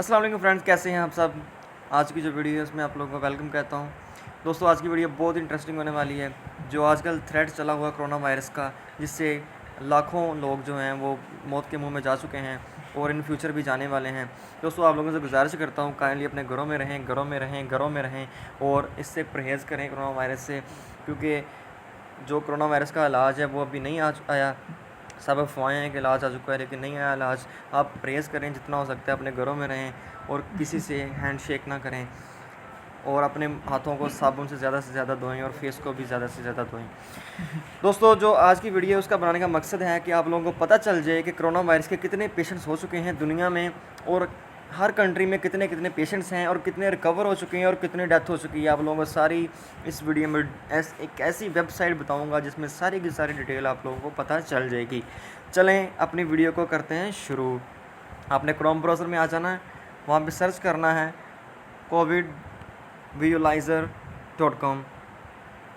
अस्सलाम वालेकुम फ्रेंड्स, कैसे हैं आप सब। आज की जो वीडियो है उसमें आप लोगों को वेलकम कहता हूं। दोस्तों, आज की वीडियो बहुत इंटरेस्टिंग होने वाली है। जो आजकल थ्रेड चला हुआ कोरोना वायरस का, जिससे लाखों लोग जो हैं वो मौत के मुंह में जा चुके हैं और इन फ्यूचर भी जाने वाले हैं। दोस्तों, आप लोगों से गुजारिश करता हूँ, काइंडली अपने घरों में रहें, घरों में रहें और इससे परहेज़ करें कोरोना वायरस से, क्योंकि जो कोरोना वायरस का इलाज है वो अभी नहीं आया। सब अफवाहें हैं कि इलाज आ चुका है, लेकिन नहीं आया इलाज। आप परहेज़ करें, जितना हो सकता है अपने घरों में रहें और किसी से हैंड शेक ना करें और अपने हाथों को साबुन से ज़्यादा धोएं और फेस को भी ज़्यादा से ज़्यादा धोएं। दोस्तों, जो आज की वीडियो है उसका बनाने का मकसद है कि आप लोगों को पता चल जाए कि कोरोना वायरस के कितने पेशेंट्स हो चुके हैं दुनिया में, और हर कंट्री में कितने कितने पेशेंट्स हैं और कितने रिकवर हो चुके हैं और कितने डेथ हो चुकी है। आप लोगों को सारी इस वीडियो में एक ऐसी वेबसाइट बताऊंगा जिसमें सारी की सारी डिटेल आप लोगों को पता चल जाएगी। चलें अपनी वीडियो को करते हैं शुरू। आपने क्रोम ब्राउज़र में आ जाना है, वहाँ पे सर्च करना है covidvisualizer.com।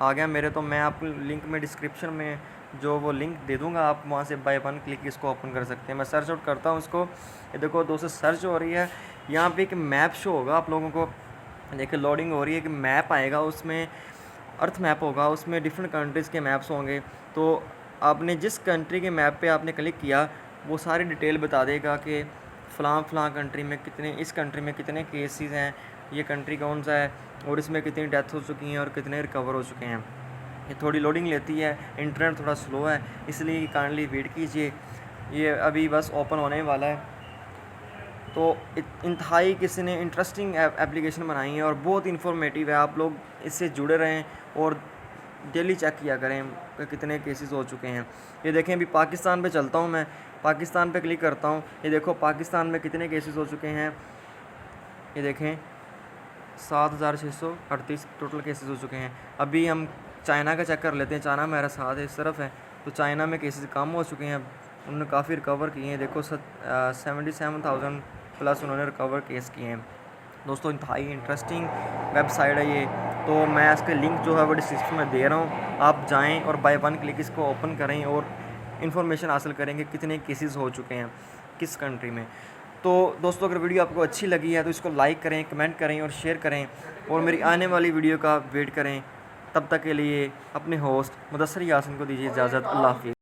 आ गया मेरे, तो मैं आपको लिंक में डिस्क्रिप्शन में जो वो लिंक दे दूंगा, आप वहाँ से बाय वन क्लिक इसको ओपन कर सकते हैं। मैं सर्च आउट करता हूँ इसको। ये देखो दोस्तों, सर्च हो रही है। यहाँ पे एक मैप शो होगा आप लोगों को। देखिए लोडिंग हो रही है कि मैप आएगा, उसमें अर्थ मैप होगा, उसमें डिफरेंट कंट्रीज़ के मैप्स होंगे। तो आपने जिस कंट्री के मैप पे आपने क्लिक किया वो सारी डिटेल बता देगा कि फ़लाँ कंट्री में कितने, इस कंट्री में कितने केसेस हैं, ये कंट्री कौन सा है और इसमें कितनी डेथ हो चुकी हैं और कितने रिकवर हो चुके हैं। ये थोड़ी लोडिंग लेती है, इंटरनेट थोड़ा स्लो है, इसलिए काइंडली वेट कीजिए। ये अभी बस ओपन होने वाला है। तो इंतहाई किसी ने इंटरेस्टिंग एप्लीकेशन बनाई है और बहुत इन्फॉर्मेटिव है। आप लोग इससे जुड़े रहें और डेली चेक किया करें कि कितने केसेस हो चुके हैं। ये देखें, अभी पाकिस्तान पे चलता हूँ मैं, पाकिस्तान पे क्लिक करता हूँ। ये देखो पाकिस्तान में कितने केसेस हो चुके हैं। ये देखें 7,638 टोटल केसेस हो चुके हैं। अभी हम चाइना का चेक कर लेते हैं। चाइना हमारा साथ है, इस तरफ है, तो चाइना में केसेस कम हो चुके हैं, उन्होंने काफ़ी रिकवर किए हैं। देखो 77,000 प्लस उन्होंने रिकवर केस किए हैं। दोस्तों, इंतहाई इंटरेस्टिंग वेबसाइट है ये। तो मैं इसका लिंक जो है वो डिस्क्रिप्शन में दे रहा हूँ, आप जाएँ और बाय वन क्लिक इसको ओपन करें और इन्फॉर्मेशन हासिल करेंगे कितने केसेस हो चुके हैं किस कंट्री में। तो दोस्तों, अगर वीडियो आपको अच्छी लगी है तो इसको लाइक करें, कमेंट करें और शेयर करें और मेरी आने वाली वीडियो का वेट करें। तब तक के लिए अपने होस्ट मुदस्सर यासिन को दीजिए इजाज़त। अल्लाह हाफ़िज़।